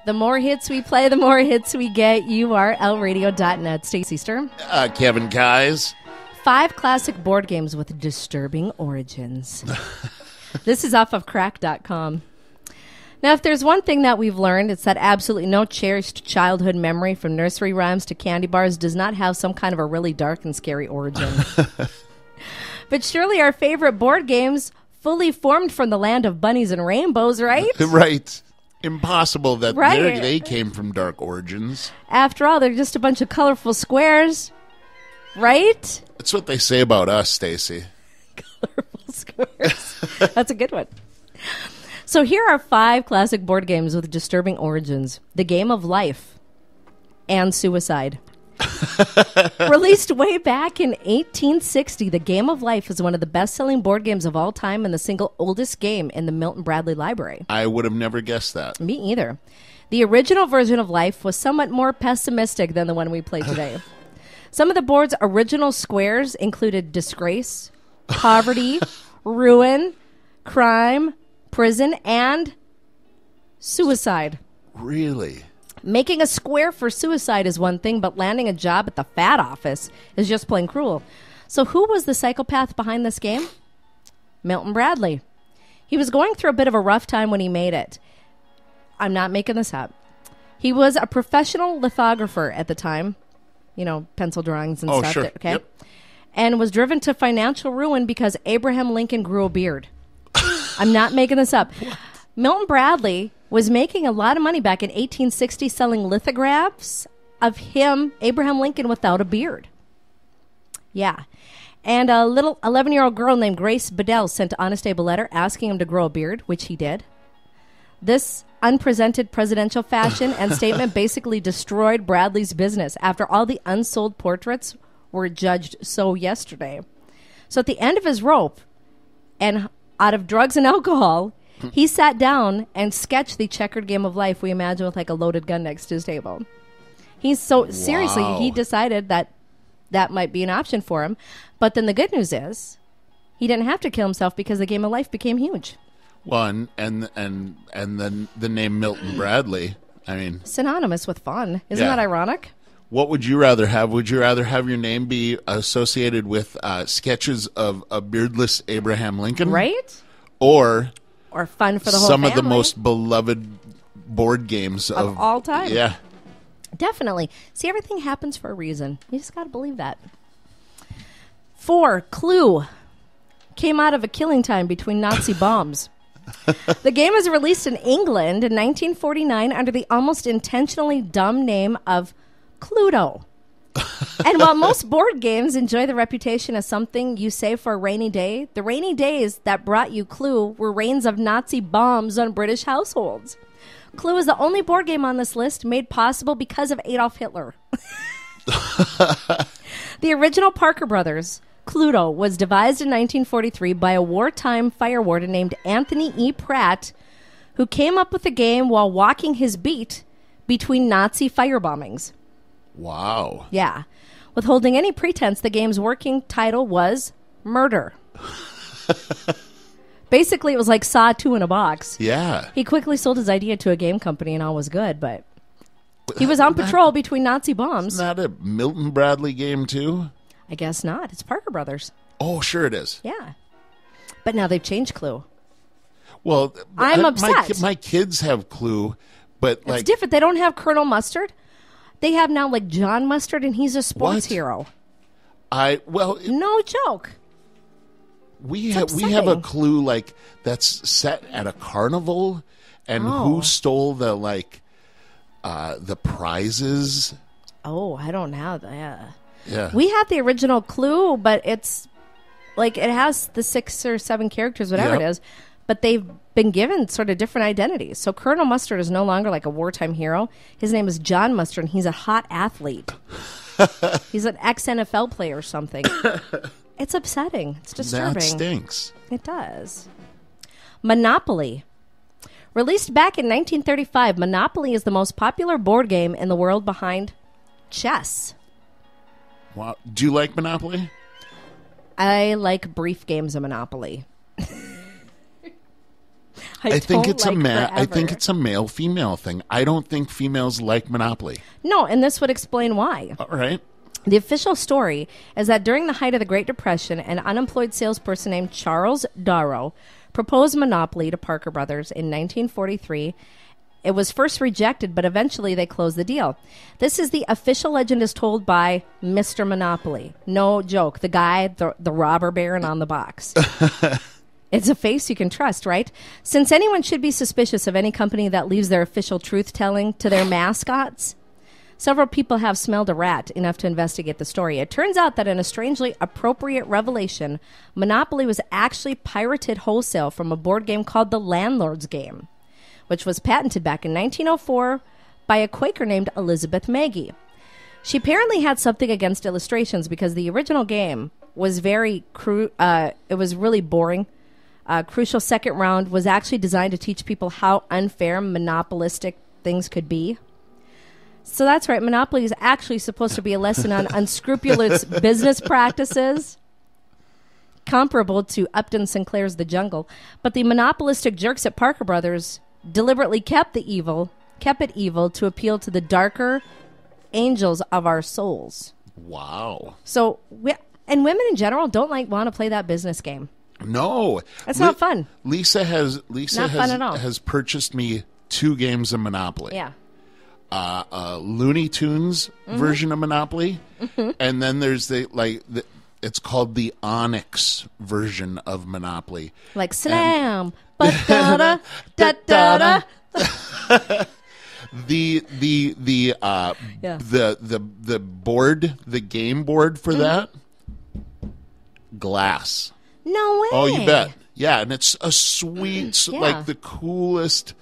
The more hits we play, the more hits we get. URLradio.net. Stacy Sturm. Kevin Kyes. 5 classic board games with disturbing origins. This is off of crack.com. Now, if there's one thing that we've learned, it's that absolutely no cherished childhood memory from nursery rhymes to candy bars does not have some kind of a really dark and scary origin. But surely our favorite board games fully formed from the land of bunnies and rainbows, right? Right. Impossible that Right. they came from dark origins. After all, they're just a bunch of colorful squares, right? That's what they say about us, Stacy. Colorful squares. That's a good one. So here are 5 classic board games with disturbing origins. The Game of Life and Suicide. Released way back in 1860, The Game of Life is one of the best-selling board games of all time and the single oldest game in the Milton Bradley Library. I would have never guessed that. Me either. The original version of Life was somewhat more pessimistic than the one we play today. Some of the board's original squares included disgrace, poverty, ruin, crime, prison, and suicide. Really? Making a square for suicide is one thing, but landing a job at the fat office is just plain cruel. So who was the psychopath behind this game? Milton Bradley. He was going through a bit of a rough time when he made it. I'm not making this up. He was a professional lithographer at the time. You know, pencil drawings and stuff. Sure. Okay. Yep. And was driven to financial ruin because Abraham Lincoln grew a beard. I'm not making this up. Milton Bradley was making a lot of money back in 1860 selling lithographs of him, Abraham Lincoln, without a beard. Yeah. And a little 11-year-old girl named Grace Bedell sent Honest Abe a letter asking him to grow a beard, which he did. This unpresented presidential fashion and statement basically destroyed Bradley's business after all the unsold portraits were judged so yesterday. So at the end of his rope, and out of drugs and alcohol, he sat down and sketched the checkered game of life we imagine with like a loaded gun next to his table. Seriously, he decided that that might be an option for him. But then the good news is he didn't have to kill himself because the game of life became huge. Well, and then the name Milton Bradley, I mean, Synonymous with fun. Isn't Yeah. that ironic? what would you rather have? Would you rather have your name be associated with sketches of a beardless Abraham Lincoln? Right? Or Fun for the whole some family. of the most beloved board games of all time. Yeah. Definitely. See, everything happens for a reason. You just got to believe that. 4, Clue. Came out of a killing time between Nazi bombs. The game was released in England in 1949 under the almost intentionally dumb name of Cluedo. And while most board games enjoy the reputation as something you save for a rainy day, the rainy days that brought you Clue were rains of Nazi bombs on British households. Clue is the only board game on this list made possible because of Adolf Hitler. The original Parker Brothers, Cluedo, was devised in 1943 by a wartime fire warden named Anthony E. Pratt, who came up with the game while walking his beat between Nazi firebombings. Wow. Yeah. Withholding any pretense, the game's working title was Murder. Basically, it was like Saw 2 in a box. Yeah. He quickly sold his idea to a game company and all was good, but he was on patrol between Nazi bombs. Not a Milton Bradley game, too? I guess not. It's Parker Brothers. Oh, sure it is. Yeah. But now they've changed Clue. Well, I'm upset. My kids have Clue, but It's like different. They don't have Colonel Mustard. They have now like John Mustard, and he's a sports What? hero. No joke. we have a Clue like that's set at a carnival, and who stole the the prizes? Oh, I don't know that. Yeah. We have the original Clue, but it's like it has the 6 or 7 characters, whatever Yep. it is, but they've been given sort of different identities. So Colonel Mustard is no longer like a wartime hero. His name is John Mustard, and he's a hot athlete. He's an ex-NFL player or something. It's upsetting. It's disturbing. That stinks. It does. Monopoly. Released back in 1935, Monopoly is the most popular board game in the world behind chess. Wow. Do you like Monopoly? I like brief games of Monopoly. I think it's a male female thing. I don't think females like Monopoly. No, and this would explain why. All right. The official story is that during the height of the Great Depression, an unemployed salesperson named Charles Darrow proposed Monopoly to Parker Brothers in 1943. It was first rejected, but eventually they closed the deal. This is the official legend as told by Mr. Monopoly. No joke. The guy, the robber baron on the box. It's a face you can trust, right? Since anyone should be suspicious of any company that leaves their official truth-telling to their mascots, several people have smelled a rat enough to investigate the story. It turns out that in a strangely appropriate revelation, Monopoly was actually pirated wholesale from a board game called the Landlord's Game, which was patented back in 1904 by a Quaker named Elizabeth Maggie. She apparently had something against illustrations because the original game was it was really boring. Crucial second round was actually designed to teach people how unfair monopolistic things could be. So that's right. Monopoly is actually supposed to be a lesson on unscrupulous business practices, comparable to Upton Sinclair's The Jungle. But the monopolistic jerks at Parker Brothers deliberately kept it evil to appeal to the darker angels of our souls. Wow. So, and women in general don't want to play that business game. No, it's not fun. Lisa has purchased me 2 games of Monopoly. Yeah. A Looney Tunes version of Monopoly, and then there's it's called the Onyx version of Monopoly. Like slam, ba-da-da, da-da-da. The board, the game board for that, glass. No way. Oh, you bet. Yeah, and it's a sweet, like the coolest,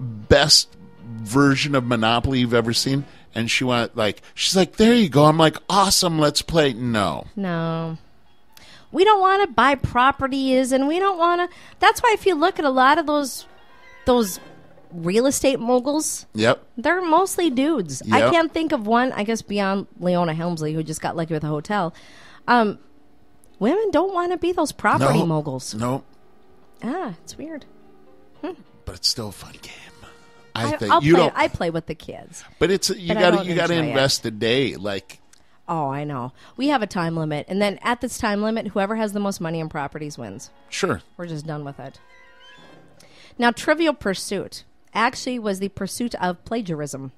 best version of Monopoly you've ever seen. And she's like, there you go. I'm like, awesome, let's play. No. We don't want to buy properties, and we don't want to. That's why if you look at a lot of those real estate moguls, they're mostly dudes. Yep. I can't think of one, I guess, beyond Leona Helmsley, who just got lucky with a hotel. Women don't want to be those property moguls. No. It's weird. But it's still a fun game. I play with the kids. But you got to invest a day. Oh, I know. We have a time limit, and then at this time limit, whoever has the most money in properties wins. Sure. We're just done with it. Now, Trivial Pursuit actually was the pursuit of plagiarism.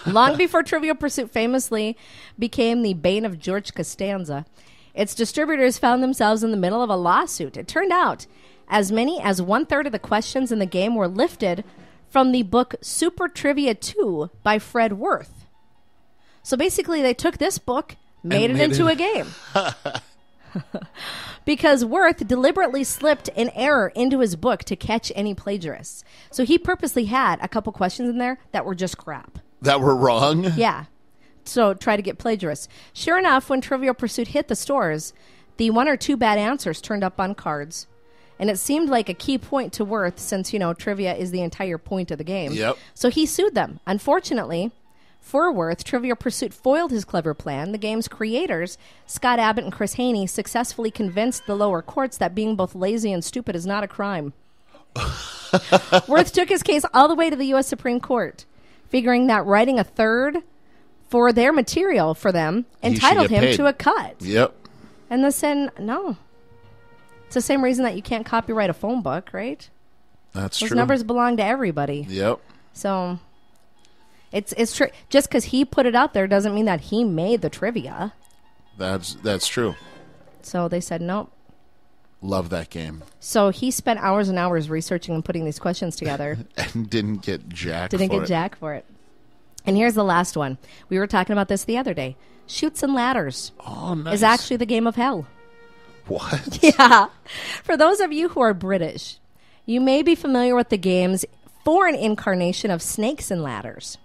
Long before Trivial Pursuit famously became the bane of George Costanza, its distributors found themselves in the middle of a lawsuit. It turned out as many as 1/3 of the questions in the game were lifted from the book Super Trivia 2 by Fred Worth. So basically, they took this book, made it into a game. Because Worth deliberately slipped an error into his book to catch any plagiarists. So he purposely had a couple questions in there that were just crap. That were wrong? Yeah. So try to get plagiarists. Sure enough, when Trivial Pursuit hit the stores, the 1 or 2 bad answers turned up on cards. And it seemed like a key point to Worth since, trivia is the entire point of the game. Yep. So he sued them. Unfortunately, for Worth, Trivial Pursuit foiled his clever plan. The game's creators, Scott Abbott and Chris Haney, successfully convinced the lower courts that being both lazy and stupid is not a crime. Worth took his case all the way to the U.S. Supreme Court, figuring that writing a third for their material for them entitled him to a cut. Yep. And they said, no. It's the same reason that you can't copyright a phone book, right? That's true. Those numbers belong to everybody. Yep. So it's true. Just because he put it out there doesn't mean that he made the trivia. That's true. So they said, nope. Love that game. So he spent hours and hours researching and putting these questions together. And didn't get jack for it. And here's the last one. We were talking about this the other day. Chutes and Ladders. Oh, nice. Is actually the game of hell. What? Yeah. For those of you who are British, you may be familiar with the game's foreign incarnation of Snakes and Ladders.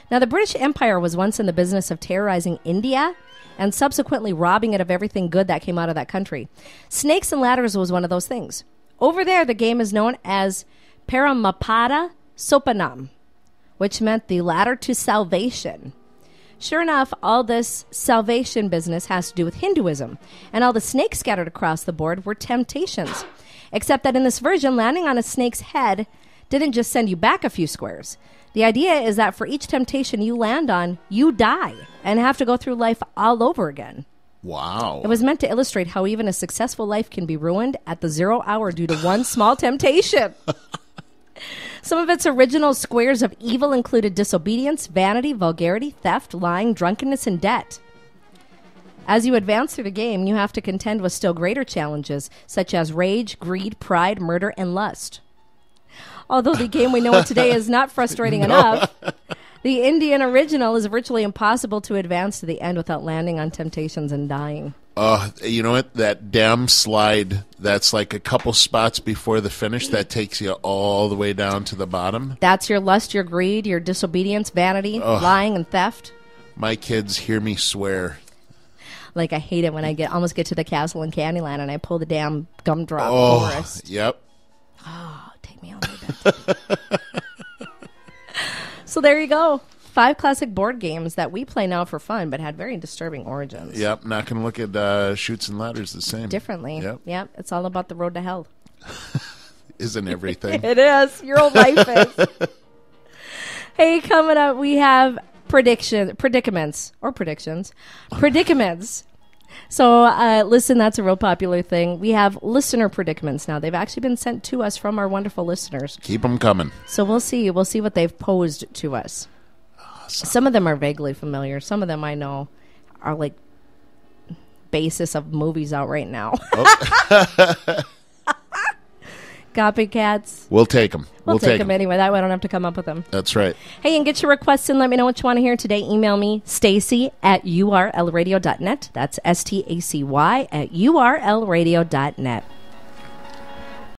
Now, the British Empire was once in the business of terrorizing India and subsequently robbing it of everything good that came out of that country. Snakes and Ladders was one of those things. Over there, the game is known as Paramapada Sopanam, which meant the ladder to salvation. Sure enough, all this salvation business has to do with Hinduism, and all the snakes scattered across the board were temptations. Except that in this version, landing on a snake's head didn't just send you back a few squares. The idea is that for each temptation you land on, you die and have to go through life all over again. Wow. It was meant to illustrate how even a successful life can be ruined at the 0 hour due to one small temptation. Some of its original squares of evil included disobedience, vanity, vulgarity, theft, lying, drunkenness, and debt. As you advance through the game, you have to contend with still greater challenges, such as rage, greed, pride, murder, and lust. Although the game we know of today is not frustrating enough, the Indian original is virtually impossible to advance to the end without landing on temptations and dying. You know what? That damn slide that's like a couple spots before the finish that takes you all the way down to the bottom. That's your lust, your greed, your disobedience, vanity, lying, and theft. My kids hear me swear. Like, I hate it when I almost get to the castle in Candyland and I pull the damn gumdrop forest. Yep. Oh, take me all the way back. So there you go. 5 classic board games that we play now for fun, but had very disturbing origins. Yep, not going to look at Chutes and Ladders the same. Differently. Yep, it's all about the road to hell. Isn't everything? It is. Your whole life is. Hey, coming up, we have predicaments. So, listen, that's a real popular thing. We have listener predicaments now. They've actually been sent to us from our wonderful listeners. Keep them coming. So we'll see. We'll see what they've posed to us. Awesome. Some of them are vaguely familiar. Some of them I know are like basis of movies out right now. Oh. Copycats. We'll take them. We'll take them anyway. That way I don't have to come up with them. That's right. Hey, and get your requests in. Let me know what you want to hear today. Email me, Stacy@urlradio.net. That's STACY@urlradio.net.